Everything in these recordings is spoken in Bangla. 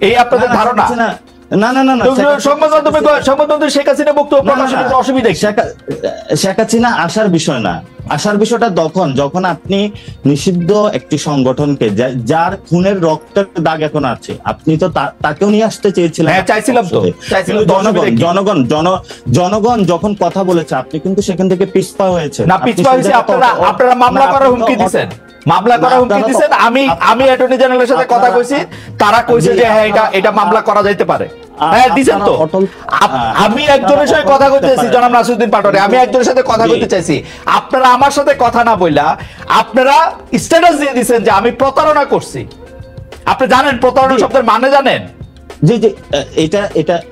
এই আপনাদের ধারণা? না না না না, সংবাদ শেখ হাসিনা বক্তব্য প্রকাশের অসুবিধা শেখ হাসিনা আসার বিষয় না, আসার বিষয়টা যখন আপনি নিষিদ্ধ একটি সংগঠনকে যার খুনের রক্তের দাগ এখন আছে, আপনি তো তাকেও নিয়ে আসতে চেয়েছিলেন। চাইছিলাম তো, জনগণ যখন কথা বলেছে আপনি কিন্তু সেখান থেকে পিছপা হয়েছে। না পিছপা হয়েছে, আপনারা মামলা করার হুমকি দিচ্ছেন, মামলা করার হুমকি দিচ্ছেন। আমি অ্যাটর্নি জেনারেলের সাথে কথা কইছি, তারা কইছে যে হ্যাঁ এটা মামলা করা যাইতে পারে। হ্যাঁ দিছেন তো। আমি একজনের সাথে কথা কইতেছি, জনাব নাসিরউদ্দিন পাটোয়ারি, আমি একজনের সাথে কথা কইতে চাইছি। আপনারা আমার সাথে কথা না বইলা আপনারা স্ট্যাটাস দিয়ে দিবেন যে আমি প্রতারণা করছি। আপনি জানেন প্রতারণা শব্দের মানে জানেন? জি জি,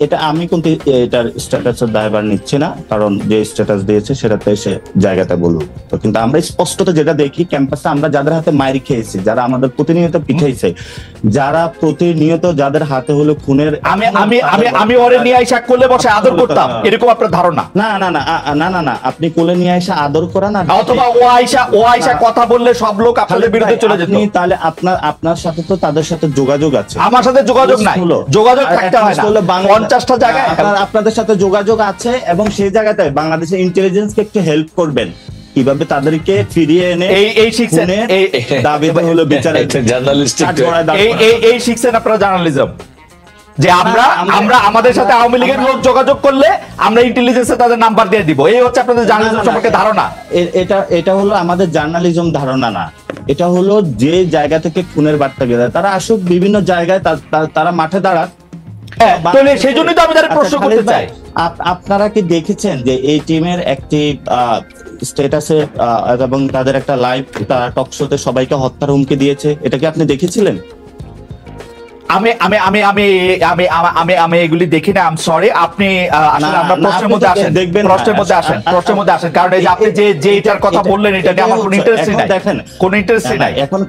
এটা আমি কিন্তু এটার স্ট্যাটাসের দায়ভার নিচ্ছি না, কারণ যে স্ট্যাটাস দিয়েছে সেটাতে সে জায়গাটা বলুক। তো কিন্তু আমরা স্পষ্টত যেটা দেখি ক্যাম্পাসে আমরা যাদের হাতে মাইর খেয়েছি, যারা আমাদের প্রতিনিয়ত পিঠাইছে, যারা প্রতিনিয়ত যাদের হাতে হলো খুনের, আমি ওরে নিয়ে আইসা কোলে বসে আদর করতাম, এরকম আপনার ধারণা? না না না না না না, আপনি কোলে নিয়ে আইসা আদর করা না, অথবা ও আইসা কথা বললে সব লোক আপনাদের বিরুদ্ধে চলে যেত। তাহলে আপনার সাথে তো তাদের সাথে যোগাযোগ আছে, আমার সাথে যোগাযোগ নাই। যোগাযোগ থাকতে হয় না, 50টা জায়গায় আপনাদের সাথে যোগাযোগ আছে, এবং সেই জায়গাতে বাংলাদেশের ইন্টেলিজেন্সকে একটু হেল্প করবেন কিভাবে তাদেরকে ফিরিয়ে এনে এই শিখছেন, দাবিতে হলো বিচারের জার্নালিস্টিক, এই শিখছেন আপনারা জার্নালিজম, যে আমরা আমাদের সাথে আওয়ামী লীগের লোক যোগাযোগ করলে আমরা ইন্টেলিজেন্সে তাদের নাম্বার দিয়ে দিব। এই হচ্ছে আপনাদের জার্নালিজম সম্পর্কে ধারণা। এটা হলো আমাদের জার্নালিজম ধারণা না, এটা হলো যে জায়গা থেকে খুনের বার্তা গেছে তারা আসুক বিভিন্ন জায়গায়, তারা মাঠে দাঁড়াক। সেই জন্যই তো আমি তাদের প্রশ্ন করতে চাই, আপনারা কি দেখেছেন যে এই টিমের একটি স্ট্যাটাসে এবং তাদের একটা লাইভ টক শোতে সবাইকে হত্যার হুমকি দিয়েছে? এটা কি আপনি দেখেছিলেন? আমি আমি আমি আমি আমি আমি আমি এগুলি দেখি না। I am sorry. আপনি আসলে আমরা প্রশ্নের মধ্যে আসেন, দেখবেন প্রশ্নের মধ্যে আসেন, কারণ এই যে আপনি যে এটার কথা বললেন এটা নিয়ে আমার কোনো ইন্টারেস্ট নাই, দেখেন কোনো ইন্টারেস্ট নাই এখন।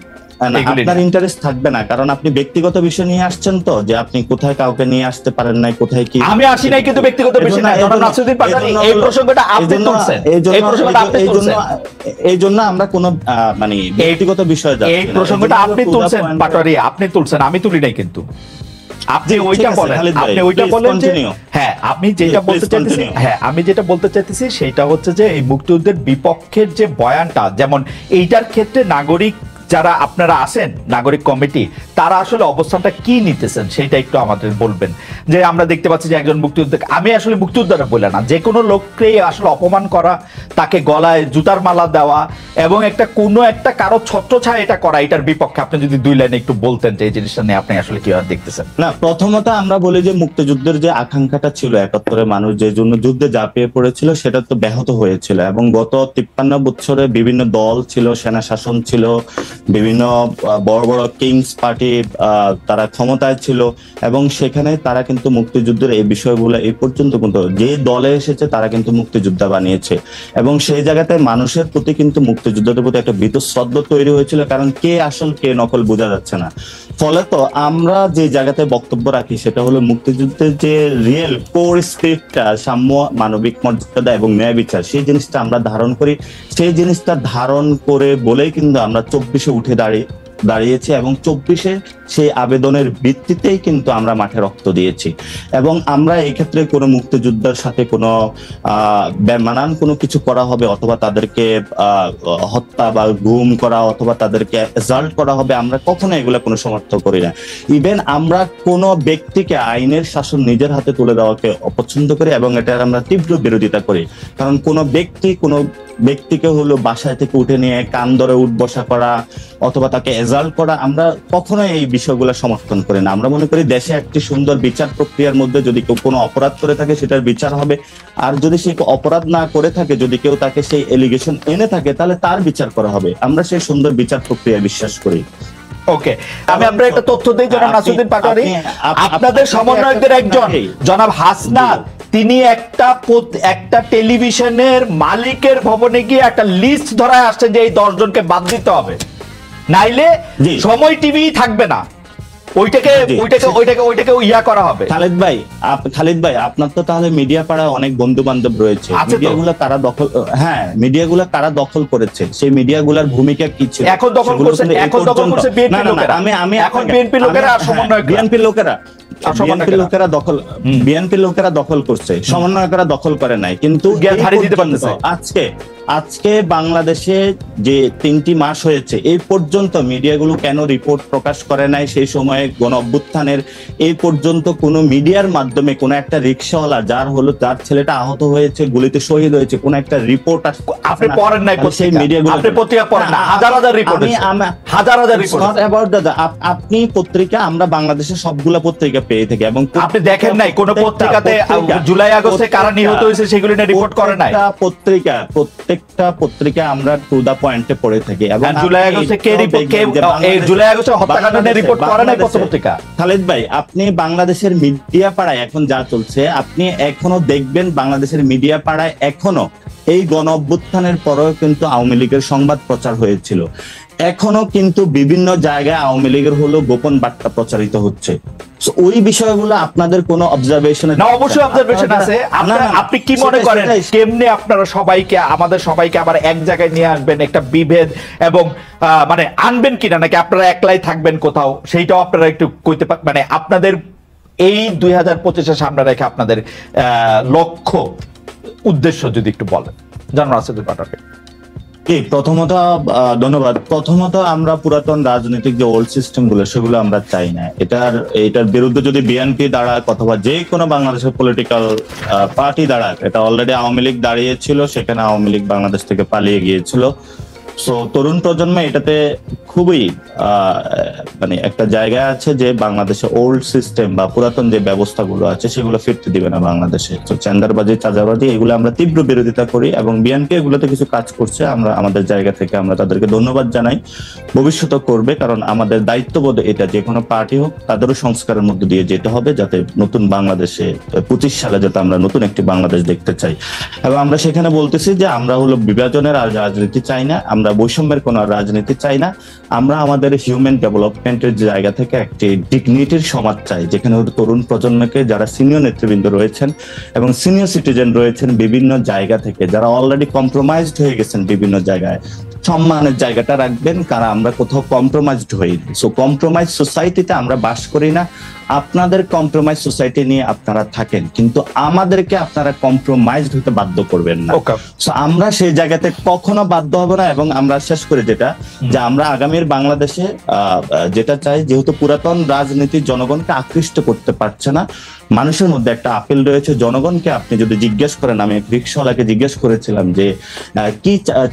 আপনার ইন্টারেস্ট থাকবে না, কারণ আপনি ব্যক্তিগত বিষয় নিয়ে আসছেন, তো যে আপনি কোথায় কাউকে নিয়ে আসতে পারেন নাই, কোথায় কি। আমি আসি নাই কিন্তু ব্যক্তিগত বিষয় না, জনাব নাসিরউদ্দিন পাটোয়ারি এই প্রসঙ্গটা আপনি তুলছেন, এই জন্য আমরা কোনো মানে ব্যক্তিগত বিষয় যাচ্ছি না। এই প্রসঙ্গটা আপনি তুলছেন পাটোয়ারি, আপনি তুলছেন, আমি তুলি নাই কিন্তু। আপনি ওইটা বলেন, আপনি ওইটা বলেন যে হ্যাঁ আমি যেটা বলতে চাইতেছি, হ্যাঁ আমি যেটা বলতে চাইতেছি সেটা হচ্ছে যে এই মুক্তিযুদ্ধের বিপক্ষের যে বয়ানটা, যেমন এইটার ক্ষেত্রে নাগরিক যারা আপনারা আছেন, নাগরিক কমিটি, তারা আসলে অবস্থানটা কি নিতেছেন সেটা একটু আমাদের বলবেন। যে আমরা দেখতে পাচ্ছি যে একজন মুক্তিযোদ্ধা, আমি আসলে মুক্তিযোদ্ধারা বলে না, যে কোনো লোককেই আসলে অপমান করা, তাকে গলায় জুতার মালা দেওয়া এবং কোনো একটা কারো ছত্রছায়া এটা করা, এটার বিপক্ষে আপনি যদি 2 লাইনে একটু বলতেন যে এই জিনিসটা নিয়ে আপনি আসলে কিভাবে দেখতেছেন। না, প্রথমত আমরা বলি যে মুক্তিযুদ্ধের যে আকাঙ্ক্ষাটা ছিল, 71-এ মানুষ যে জন্য যুদ্ধে ঝাঁপিয়ে পড়েছিল সেটা তো ব্যাহত হয়েছিল, এবং গত 53 বছরে বিভিন্ন দল ছিল, সেনা শাসন ছিল, বিভিন্ন বড় বড় কিংস পার্টি তারা ক্ষমতায় ছিল, এবং সেখানে তারা কিন্তু মুক্তিযুদ্ধের এই বিষয়গুলো এই পর্যন্ত কিন্তু যে দলে এসেছে তারা কিন্তু মুক্তিযোদ্ধা বানিয়েছে, এবং সেই জায়গাতে মানুষের প্রতি কিন্তু মুক্তিযুদ্ধের প্রতি একটা বীতশ্রদ্ধা তৈরি হয়েছিল, কারণ কে আসল কে নকল বোঝা যাচ্ছে না। ফলে তো আমরা যে জায়গাতে বক্তব্য রাখি সেটা হলো মুক্তিযুদ্ধের যে রিয়েল কোর স্পিরিটটা, সাম্য, মানবিক মর্যাদা এবং ন্যায় বিচার, সেই জিনিসটা আমরা ধারণ করি। সেই জিনিসটা ধারণ করে বলেই কিন্তু আমরা 24-এ উঠে দাঁড়িয়েছি, এবং 24-এ সেই আবেদনের ভিত্তিতেই কিন্তু আমরা মাঠে রক্ত দিয়েছি। এবং আমরা এই ক্ষেত্রে কোনো মুক্তিযোদ্ধার সাথে কোনো বেমানান কোনো কিছু করা হবে, অথবা তাদেরকে হত্যা বা গুম করা, অথবা তাদেরকে অ্যাসাল্ট করা হবে, আমরা কখনো এগুলো কোনো সমর্থন করি না। ইভেন আমরা কোনো ব্যক্তিকে আইনের শাসন নিজের হাতে তুলে দেওয়াকে অপছন্দ করি, এবং এটার আমরা তীব্র বিরোধিতা করি। কারণ কোনো ব্যক্তিকে হলো বাসায় থেকে উঠে নিয়ে কান ধরে উঠবসা করা অথবা তাকে এজাল্ট করা, আমরা কখনোই এই বিষয়গুলো সমর্থন করি না। আমরা মনে করি দেশে একটি সুন্দর বিচার প্রক্রিয়ার মধ্যে যদি কেউ কোনো অপরাধ করে থাকে সেটার বিচার হবে, আর যদি সে অপরাধ না করে থাকে, যদি কেউ তাকে সেই এলিগেশন এনে থাকে, তাহলে তার বিচার করা হবে। আমরা সেই সুন্দর বিচার প্রক্রিয়ায় বিশ্বাস করি। ওকে, আমি আপনার একটা তথ্য দিই জনাব নাসিরউদ্দিন পাটোয়ারি, আপনাদের সমন্বয়কদের একজন জনাব হাসনাত, তিনি একটা টেলিভিশনের মালিকের ভবনে গিয়ে একটা লিস্ট ধরায় আসছেন যে এই 10 জনকে বাদ দিতে হবে, নাইলে সময় টিভি থাকবে না। ওইটাকে ইয়া করা হবে। খালিদ ভাই আপনার তো তাহলে মিডিয়া পাড়ায় অনেক বন্ধু বান্ধব রয়েছে, মিডিয়াগুলো কারা দখল করেছে, সেই মিডিয়াগুলোর ভূমিকা কি ছিল? এখন দখল করছে বিএনপি লোকেরা। এখন বিএনপি লোকেরা বিএনপি লোকেরা দখল করছে, সমন্বয়করা দখল করে নাই। কিন্তু আজকে বাংলাদেশে যে 3টি মাস হয়েছে এই পর্যন্ত মিডিয়াগুলো কেন রিপোর্ট প্রকাশ করে নাই? সেই সময়ে গণ অভ্যুত্থানের এই পর্যন্ত কোন মিডিয়ার মাধ্যমে কোন একটা রিকশাওয়ালা যার ছেলেটা আহত হয়েছে, গুলিতে শহীদ হয়েছে, কোন একটা রিপোর্ট আপনি পড়েন নাই? সেই মিডিয়াগুলো আপনি পত্রিকা পড়েন না? হাজার রিপোর্ট আপনি পত্রিকা, আমরা বাংলাদেশের সবগুলা পত্রিকা পেয়ে থাকি। এবং আপনি দেখেন নাই কোন পত্রিকাতে জুলাই আগস্টে কারা নিহত হয়েছে সেগুলো নিয়ে রিপোর্ট করে নাই? প্রত্যেকটা পত্রিকা আমরা টু দা পয়েন্টে পড়ে থাকি। এবং জুলাই আগস্টে জুলাই আগস্টে হত্যাকাণ্ড নিয়ে রিপোর্ট করে নাই পত্রিকা? খালিদ ভাই, আপনি বাংলাদেশের মিডিয়া পাড়ায় এখন যা চলছে আপনি এখনো দেখবেন, বাংলাদেশের মিডিয়া পাড়ায় এখনো এই গণ অভ্যুত্থানের পরেও কিন্তু আওয়ামী লীগের সংবাদ প্রচার হয়েছিল। এখনো কিন্তু বিভিন্ন জায়গায় আওয়ামী লীগের হলো গোপন বার্তা প্রচারিত হচ্ছে। ওই বিষয়গুলো আপনাদের কোনো অবজারভেশন? না, অবশ্যই অবজারভেশন আছে। আপনি কি মনে করেন কেমনে আপনারা আমাদের সবাইকে আবার এক জায়গায় নিয়ে আসবেন, একটা বিভেদ এবং মানে আনবেন কিনা, নাকি আপনারা একলাই থাকবেন কোথাও, সেইটাও আপনারা একটু কইতে মানে আপনাদের এই 2025-এর সামনে রেখে আপনাদের লক্ষ্য উদ্দেশ্য যদি একটু বলেন। জানান রাশেদুল পাটোয়ারি। প্রথমত ধন্যবাদ। প্রথমত আমরা পুরাতন রাজনৈতিক যে ওল্ড সিস্টেম গুলো সেগুলো আমরা চাই না। এটার বিরুদ্ধে যদি বিএনপি দাঁড়াক অথবা যে কোনো বাংলাদেশের পলিটিক্যাল পার্টি দাঁড়াক, এটা অলরেডি আওয়ামী লীগ দাঁড়িয়েছিল, সেখানে আওয়ামী লীগ বাংলাদেশ থেকে পালিয়ে গিয়েছিল। সো তরুণ প্রজন্ম এটাতে খুবই মানে একটা জায়গা আছে যে বাংলাদেশে ওল্ড সিস্টেম বা পুরাতন যে ব্যবস্থাগুলো আছে সেগুলো ফিরতে দিবে না বাংলাদেশে। তো চাঁদাবাজি, চাঁদাবাজি এগুলো আমরা তীব্র বিরোধিতা করি এবং বিএনপি এগুলোতে কিছু কাজ করছে। আমরা আমাদের জায়গা থেকে আমরা তাদেরকে ধন্যবাদ জানাই, ভবিষ্যতে করবে, কারণ আমাদের দায়িত্ববোধ এটা, যে কোনো পার্টি হোক তাদেরও সংস্কারের মধ্যে দিয়ে যেতে হবে, যাতে নতুন বাংলাদেশে 25 সালে যাতে আমরা নতুন একটি বাংলাদেশ দেখতে চাই। এবং আমরা সেখানে বলতেছি যে আমরা হলো বিভাজনের আর রাজনীতি চাই না, আমরা বৈষম্যের কোন রাজনীতি চাই না। আমরা আমাদের হিউম্যান ডেভেলপমেন্টের জায়গা থেকে একটি ডিগনিটির সমাজ চাই, যেখানে তরুণ প্রজন্মকে, যারা সিনিয়র নেতৃবৃন্দ রয়েছেন এবং সিনিয়র সিটিজেন রয়েছেন বিভিন্ন জায়গা থেকে, যারা অলরেডি কম্প্রোমাইজড হয়ে গেছেন বিভিন্ন জায়গায়, সম্মানের জায়গাটা রাখবেন, কারণ আমরা কোথাও কম্প্রোমাইজড হই। সো কম্প্রোমাইজ সোসাইটিতে আমরা বাস করি না। আপনাদের কম্প্রোমাইজ সোসাইটি নিয়ে আপনারা থাকেন, কিন্তু আমাদেরকে আপনারা কম্প্রোমাইজড হতে বাধ্য করবেন না। সো আমরা সেই জায়গাতে কখনো বাধ্য হব না। এবং আমরা শেষ করে যেটা, যে আমরা আগামীর বাংলাদেশে যেটা চাই, যেহেতু পুরাতন রাজনীতি জনগণকে আকৃষ্ট করতে পারছে না, মানুষের মধ্যে একটা আপিল রয়েছে জনগণকে। আপনি যদি জিজ্ঞেস করেন, আমি এক রিক্সাওয়ালাকে জিজ্ঞেস করেছিলাম যে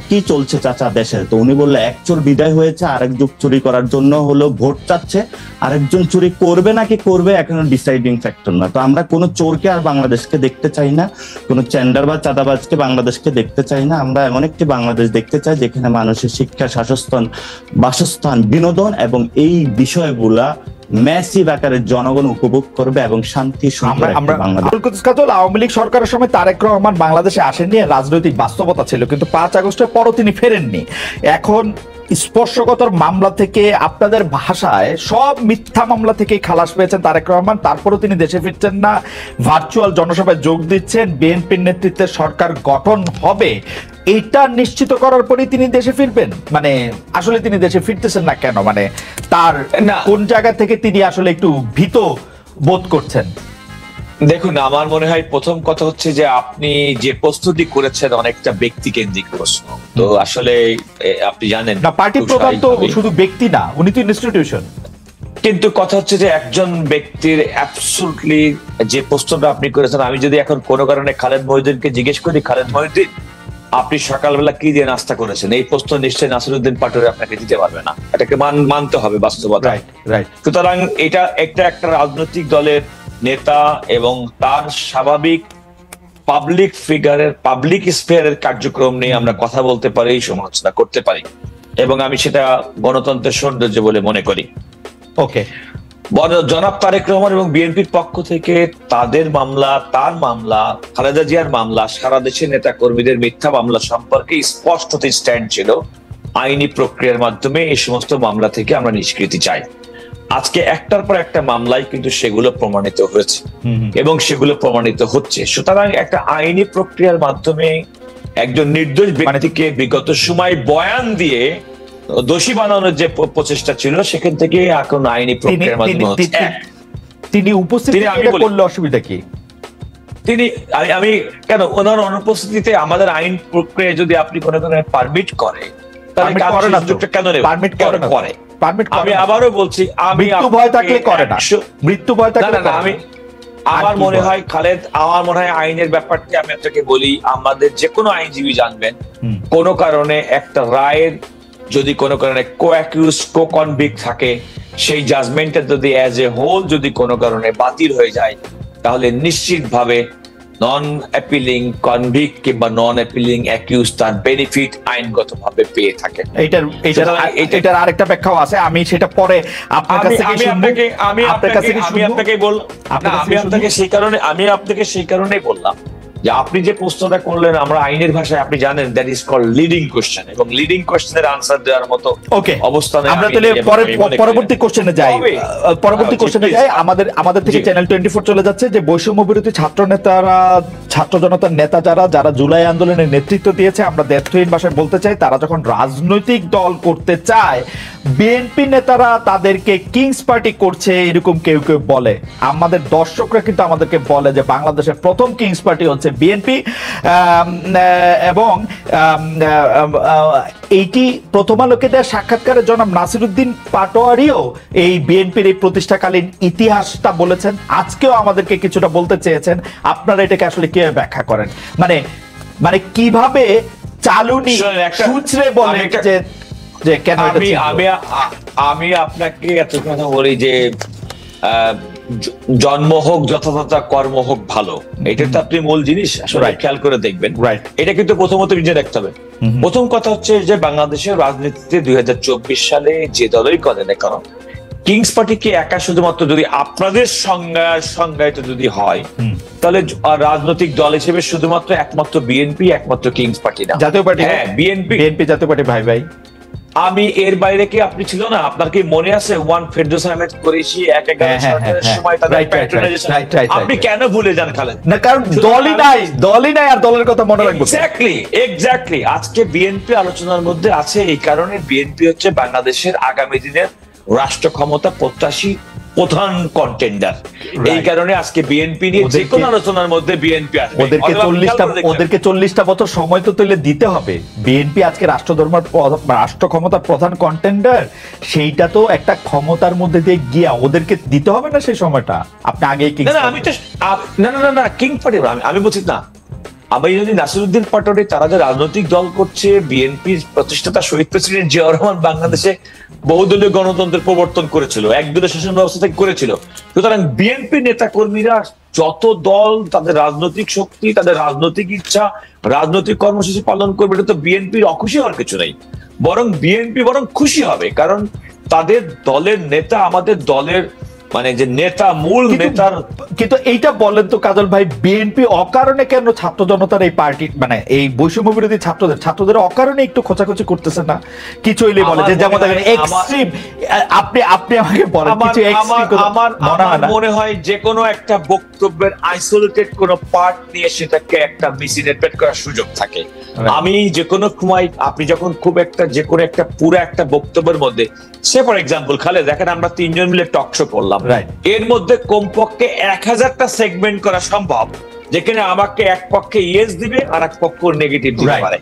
কি চলছে চাচা দেশে, তো উনি বললে এক চোর বিদায় হয়েছে, আরেকজন চুরি করার জন্য হলো ভোট চাচ্ছে, আরেকজন চুরি করবে নাকি করবে এখনো ডিসাইডিং ফ্যাক্টর না। তো আমরা কোনো চোরকে আর বাংলাদেশকে দেখতে চাই না, কোনো চ্যান্ডার বা চাঁদাবাজকে বাংলাদেশকে দেখতে চাই না। আমরা এমন একটি বাংলাদেশ দেখতে চাই যেখানে মানুষের শিক্ষা, বাসস্থান, বিনোদন এবং এই বিষয়গুলা ম্যাসিভ আকারে জনগণ উপভোগ করবে এবং শান্তি আওয়ামী লীগ সরকারের সময় তারেক রহমান বাংলাদেশে আসেননি, রাজনৈতিক বাস্তবতা ছিল, কিন্তু 5 আগস্টের পরও তিনি ফেরেননি। এখন স্পর্শকতার মামলা থেকে, আপনাদের ভাষায় সব মিথ্যা মামলা থেকে খালাস পেয়েছেন তারেক রহমান, তারপরও তিনি দেশে ফিরছেন না, ভার্চুয়াল জনসভায় যোগ দিচ্ছেন, বিএনপির নেতৃত্বে সরকার গঠন হবে, এটা নিশ্চিত করার পরেই তিনি দেশে ফিরবেন। মানে আসলে তিনি দেশে ফিরতেছেন না কেন? মানে তার কোন জায়গা থেকে তিনি আসলে একটু ভীত বোধ করছেন? দেখুন, আমার মনে হয় প্রথম কথা হচ্ছে যে আপনি যে প্রস্তুতি করেছেন অনেকটা ব্যক্তি কেন্দ্রিক প্রশ্ন। তো আসলে আপনি জানেন না, পার্টি প্রধান তো শুধু ব্যক্তি না, উনি তো ইনস্টিটিউশন। কিন্তু কথা হচ্ছে যে একজন ব্যক্তির অ্যাবসলিউটলি যে প্রশ্নটা আপনি করেছেন, আমি যদি এখন কোনো কারণে খালেদ মহিউদ্দিনকে জিজ্ঞেস করি, খালেদ মহিউদ্দিন আপনি সকালবেলা কি দিয়ে নাস্তা করেছেন, এই প্রশ্ন নিশ্চয়ই নাসিরউদ্দিন পাটোয়ারি আপনাকে দিতে পারবে না। এটাকে মানতে হবে বাস্তবতা। সুতরাং এটা একটা রাজনৈতিক দলের নেতা এবং তার স্বাভাবিক পাবলিক ফিগারের, পাবলিক স্পেয়ারের কার্যক্রম নিয়ে আমরা কথা বলতে পারি, সমালোচনা করতে পারি, এবং আমি সেটা গণতন্ত্রের সৌন্দর্য বলে মনে করি। ওকে, জনাব তারেক রহমান এবং বিএনপির পক্ষ থেকে তাদের মামলা, তার মামলা, খালেদা জিয়ার মামলা, সারা দেশের নেতা কর্মীদের মিথ্যা মামলা সম্পর্কে স্পষ্ট স্ট্যান্ড ছিল, আইনি প্রক্রিয়ার মাধ্যমে এই সমস্ত মামলা থেকে আমরা নিষ্কৃতি চাই। আজকে একটার পর একটা মামলায় কিন্তু সেগুলো প্রমাণিত হয়েছে এবং সেগুলো প্রমাণিত হচ্ছে। সুতরাং একটা আইনি প্রক্রিয়ার মাধ্যমে একজন নির্দোষ ব্যক্তিকে বিগত সময় বয়ান দিয়ে দোষী বানানোর যে প্রচেষ্টা ছিল, সেখান থেকে এখন আইনি প্রক্রিয়ার মাধ্যমে তিনি উপস্থিত করলে অসুবিধা কি? তিনি আমি কেন ওনার অনুপস্থিতিতে আমাদের আইন প্রক্রিয়া যদি আপনি কোনো পারমিট করে, তাহলে কেন পারমিট করে? আমি আবারও বলছি, আমি মৃত্যু ভয় থাকলে করে না, মৃত্যু ভয় থাকলে না। আমি আমার মনে হয় খালেদ, আমার মনে হয় আইনের ব্যাপারটি আমি আপনাকে বলি, আমাদের যে কোনো আইনজীবী জানবেন, কোনো কারণে একটা রায়ের যদি কোনো কারণে কো-অ্যাকিউজ কো-কনভিক্ট থাকে, সেই জাজমেন্টটা যদি অ্যাজ এ হোল যদি কোনো কারণে বাতিল হয়ে যায়, তাহলে নিশ্চিতভাবে নন অ্যাপিলিং কনভিক্ট কিংবা নন অ্যাপিলিং অ্যাকিউজ তার বেনিফিট আইনগতভাবে পেয়ে থাকে। এটার আরেকটা ব্যাখ্যাও আছে, আমি সেটা পরে আপনার কাছ থেকে আমি আপনাকে সেই কারণেই বললাম যে আপনি যে প্রশ্নটা করলেন, আমরা আইনের ভাষায় আপনি জানেন that is called leading question, এবং লিডিং কোশ্চেনের আনসার দেওয়ার মতো অবস্থানে আমরা তাহলে পরবর্তী কোশ্চেনে যাই। পরবর্তী কোশ্চেনে যাই। আমাদের থেকে চ্যানেল 24 চলে যাচ্ছে যে বৈষম্য বিরোধী ছাত্র নেতারা, ছাত্র জনতার নেতা যারা জুলাই আন্দোলনের নেতৃত্ব দিয়েছে, আমরা দ্ব্যর্থহীন ভাষায় বলতে চাই, তারা যখন রাজনৈতিক দল করতে চায়, বিএনপি নেতারা তাদেরকে কিংস পার্টি করছে, এরকম কেউ কেউ বলে। আমাদের দর্শকরা কিন্তু আমাদেরকে বলে যে বাংলাদেশের প্রথম কিংস পার্টি হচ্ছে বিএনপি, এবং এইটি প্রথম আলোকে দেওয়া সাক্ষাৎকারে জনাব নাসিরউদ্দিন পাটোয়ারিও এই বিএনপির এই প্রতিষ্ঠাকালীন ইতিহাসটা বলেছেন। আজকেও আমাদেরকে কিছুটা বলতে চেয়েছেন। আপনারা এটাকে আসলে কিভাবে ব্যাখ্যা করেন? মানে কিভাবে চালুনি সূত্রে বলে যে কেন? আমি আপনাকে এত কথা বলি যে জন্ম হোক যথাযথ, কর্ম হোক ভালো, এটা তো আপনি মূল জিনিস আসলে খেয়াল করে দেখবেন। এটা কিন্তু প্রথমত নিজে দেখতে হবে। প্রথম কথা হচ্ছে যে বাংলাদেশের রাজনীতিতে 2024 সালে যে দলই করে না কেন, কিংস পার্টিকে একা শুধুমাত্র যদি আপনাদের সংজ্ঞায়িত যদি হয়, তাহলে রাজনৈতিক দল হিসেবে শুধুমাত্র একমাত্র বিএনপি, একমাত্র কিংস পার্টি না, জাতীয় পার্টি। হ্যাঁ, বিএনপি জাতীয় পার্টি ভাই ভাই। আমি এর বাইরে কি আপনি ছিল না? আপনার কি মনে আছে ওয়ান ফেরদৌস আহমেদ কুরেশি 1/11 সরকারের সময় তাদের প্যাট্রোনাইজেশন, আপনি কেন ভুলে যান খালেদ? না, কারণ দলই নাই আর দলের কথা মনে রাখবো। এক্স্যাক্টলি আজকে বিএনপি আলোচনার মধ্যে আছে, এই কারণে বিএনপি হচ্ছে বাংলাদেশের আগামী দিনের রাষ্ট্র ক্ষমতা প্রত্যাশী প্রধান কন্টেন্ডার। এই কারণে আজকে বিএনপি নিয়ে যে কোনো আলোচনার মধ্যে বিএনপি আসবে। ওদেরকে 40টা বছর সময় তো তুলে দিতে হবে। বিএনপি আজকে রাষ্ট্র ক্ষমতার প্রধান কন্টেন্ডার, সেইটা তো একটা ক্ষমতার মধ্যে দিয়ে গিয়া ওদেরকে দিতে হবে না সেই সময়টা। আপনি আগে না কিং পার্টি আমি বলছি না, আমি যদি নাসিরউদ্দিন পাটোয়ারি তারা যে রাজনৈতিক দল করছে, বিএনপির প্রতিষ্ঠাতা শহীদ প্রেসিডেন্ট জিয়াউর রহমান বাংলাদেশে বহুদলীয় গণতন্ত্রের প্রবর্তন করেছিল, একদলীয় শাসন ব্যবস্থা থেকে করেছিল। সুতরাং বিএনপি নেতা কর্মীরা যত দল, তাদের রাজনৈতিক শক্তি, তাদের রাজনৈতিক ইচ্ছা, রাজনৈতিক কর্মসূচি পালন করবে, এটা তো বিএনপির অখুশি হওয়ার কিছু নেই। বরং বিএনপি খুশি হবে, কারণ তাদের দলের নেতা আমাদের দলের মানে যে নেতা, মূল নেতার। কিন্তু এইটা বলেন তো কাজল ভাই, বিএনপি অকারণে কেন ছাত্র জনতার এই পার্টি, মানে এই বৈষম্য বিরোধী ছাত্রদের অকারণে একটু খোঁচাখুচি করতেছে না? কিছু হইলে বলে যে যেমন এক্সট্রিম, আপনি আমাকে বলেন কিছু এক্সট্রিম। আমার মনে হয় যে কোনো একটা বক্তব্যের আইসোলেটেড কোনো পার্ট নিয়ে সেটাকে একটা মিসইন্টারপ্রেট করার সুযোগ থাকে। আমি যে কোনো সময় আপনি যখন খুব একটা যে কোনো একটা পুরো একটা বক্তব্যের মধ্যে, সে ফর এক্সাম্পল খালেদ দেখেন আমরা 3 জন মিলে টক শো করলাম, এর মধ্যে কমপক্ষে 1000টা সেগমেন্ট করা সম্ভব, যেখানে আমাকে এক পক্ষে ইয়েস দিবে আর এক পক্ষ নেগেটিভ দিতে পারে।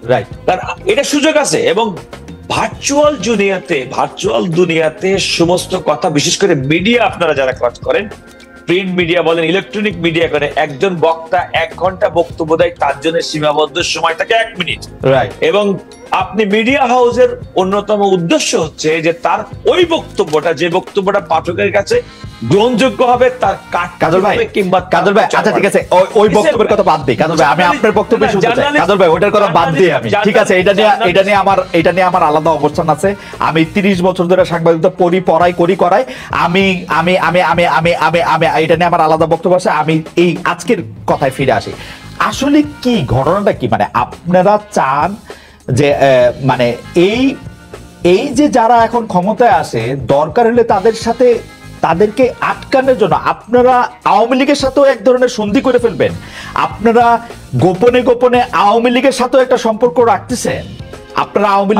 এটা সুযোগ আছে। এবং ভার্চুয়াল দুনিয়াতে সমস্ত কথা, বিশেষ করে মিডিয়া, আপনারা যারা কাজ করেন, প্রিন্ট মিডিয়া বলেন, ইলেকট্রনিক মিডিয়া করে, একজন বক্তা 1 ঘন্টা বক্তব্য দেয়, তার জন্য সীমাবদ্ধ সময় থাকে 1 মিনিট। এবং আপনি মিডিয়া হাউসের অন্যতম উদ্দেশ্য হচ্ছে যে তার ওই বক্তব্যটা, যে বক্তব্যটা পাঠকের কাছে গ্রহণযোগ্য হবে, তার কাজল ভাই আচ্ছা ঠিক আছে, ওই বক্তব্যের কথা বাদ দিই কাজল ভাই, আমি আপনার বক্তব্য শুনতে চাই কাজল ভাই, ওটার কথা বাদ দিই আমি। ঠিক আছে, এটা নিয়ে আমার আলাদা অবস্থান আছে। আমি 30 বছর ধরে সাংবাদিকতা করাই। আমি এটা নিয়ে আমার আলাদা বক্তব্য আছে। আমি এই আজকের কথায় ফিরে আসি। আসলে কি ঘটনাটা কি, মানে আপনারা চান যে মানে এই যে যারা এখন ক্ষমতায় আসে, দরকার হলে তাদের সাথে তাদেরকে আটকানোর জন্য আপনারা আওয়ামী লীগের সাথেও এক ধরনের সন্ধি করে ফেলবেন, আপনারা গোপনে গোপনে আওয়ামী লীগের সাথেও একটা সম্পর্ক রাখতেছেন, আপনারা আওয়ামী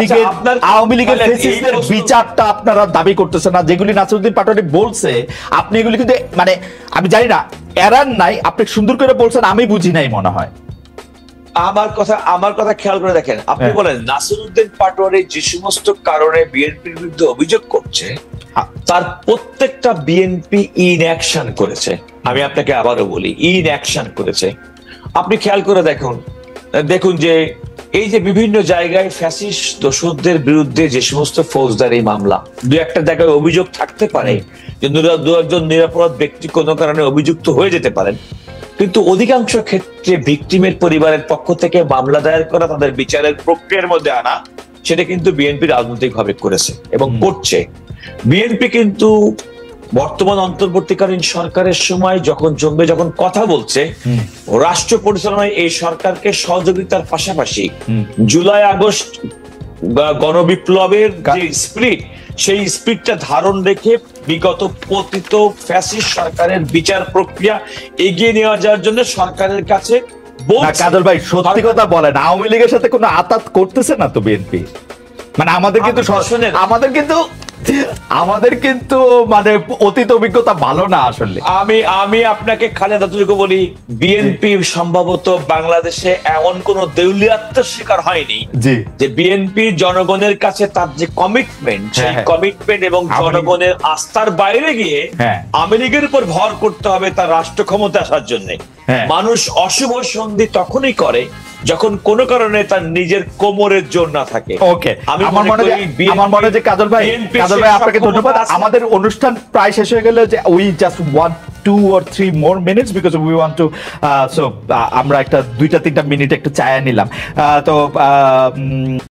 লীগের ফ্যাসিস্টদের বিচারটা আপনারা দাবি করতেছেন না, যেগুলি নাসিরউদ্দিন পাটোয়ারি বলছে আপনি এগুলি কিন্তু মানে আমি জানি না এরান নাই, আপনি সুন্দর করে বলছেন, আমি বুঝি নাই মনে হয়। আমার কথা খেয়াল করে দেখেন, আপনি বলেন নাসিরউদ্দিন পাটোয়ারি যে সমস্ত কারণে বিএনপির বিরুদ্ধে অভিযোগ করছে তার প্রত্যেকটা বিএনপি ইন অ্যাকশন করেছে। আমি আপনাকে আবারও বলি, ইন অ্যাকশন করেছে। আপনি খেয়াল করে দেখুন যে এই যে বিভিন্ন জায়গায় ফ্যাসিস্ট দোসরদের বিরুদ্ধে যে সমস্ত ফৌজদারি মামলা, দু একটা জায়গায় অভিযোগ থাকতে পারে যে দু একজন নিরপরাধ ব্যক্তি কোনো কারণে অভিযুক্ত হয়ে যেতে পারেন, কিন্তু অধিকাংশ ক্ষেত্রে ভিকটিমের পরিবারের পক্ষ থেকে মামলা দায়ের করা, তাদের বিচারের প্রক্রিয়ার মধ্যে আনা, সেটা কিন্তু বিএনপি রাজনৈতিকভাবে করেছে এবং করছে। বিএনপি কিন্তু বর্তমান অন্তর্বর্তীকালীন সরকারের সময় যখন কথা বলছে, রাষ্ট্র পরিচালনায় এই সরকারকে সহযোগিতার পাশাপাশি জুলাই আগস্ট গণবিপ্লবের যে স্পিরিট, সেই স্পিরিটটা ধারণ রেখে বিগত পতিত ফ্যাসিস্ট সরকারের বিচার প্রক্রিয়া এগিয়ে নিয়ে যাওয়ার জন্য সরকারের কাছে কাজল ভাই সত্যি কথা বলেন, আওয়ামী লীগের সাথে কোনো আতাত করতেছে না তো বিএনপি? মানে আমাদের কিন্তু মানে অতীত অভিজ্ঞতা ভালো না আসলে। আমি আপনাকে খালেদ যতটুকু বলি, বিএনপি সম্ভবত বাংলাদেশে এমন কোন দেউলিয়াত্বের শিকার হয়নি যে বিএনপি জনগণের কাছে তার যে কমিটমেন্ট, সেই কমিটমেন্ট এবং জনগণের আস্থার বাইরে গিয়ে আওয়ামী লীগের উপর ভর করতে হবে তার রাষ্ট্র ক্ষমতা আসার জন্য। মানুষ অশুভ সন্ধি তখনই করে যখন কোনো কারণে তার নিজের কোমরের জোর না থাকে। ওকে, আমার মনে হয় যে কাজল ভাই আপনাকে ধন্যবাদ। আমাদের অনুষ্ঠান প্রায় শেষ হয়ে গেল, যে we just want 2 or 3 more minutes because we want to so আমরা একটা 2-3 মিনিট একটু চায়া নিলাম। তো